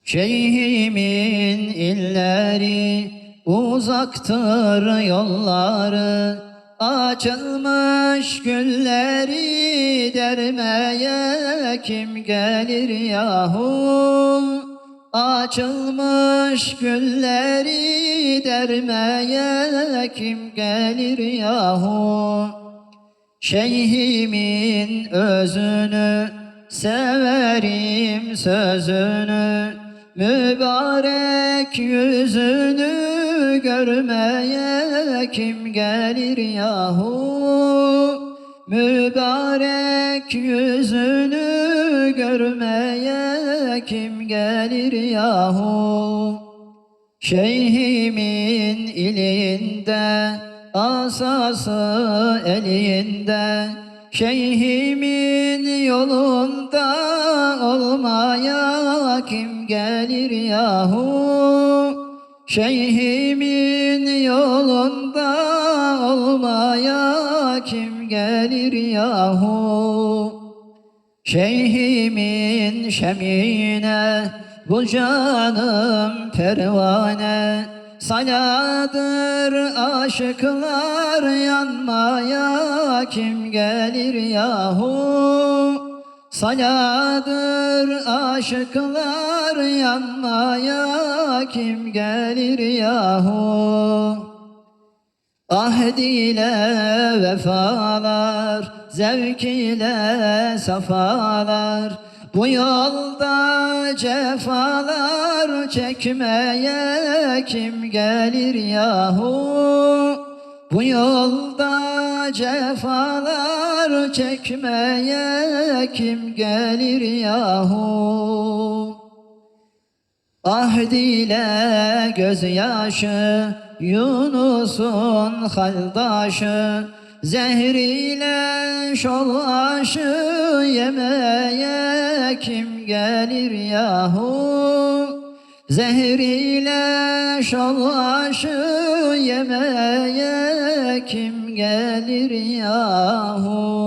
Şeyhimin illeri uzaktır yolları, açılmış gülleri dermeye kim gelir yahu? Açılmış gülleri dermeye kim gelir yahu? Şeyhimin özünü severim sözünü, mübarek yüzünü görmeye kim gelir yahu? Mübarek yüzünü görmeye kim gelir yahu? Şeyhimin ilinde, asası elinde, şeyhimin yolunda olmaya kim gelir yahu? Şeyhimin yolunda olmaya kim gelir yahu? Şeyhimin şemine bu canım pervane, saladır aşıklar yanmaya kim gelir yahu? Saladır aşıklar yanmaya kim gelir yahu? Ahd ile vefalar, zevk ile safalar, bu yolda cefalar çekmeye kim gelir yahu? Bu yolda cefalar çekmeye kim gelir yahu? Ahd ile gözyaşı, Yunus'un haldaşı, zehir ile şol aşı yemeye kim gelir yahu? Zehir ile şol aşı yemeye kim gelir yahu?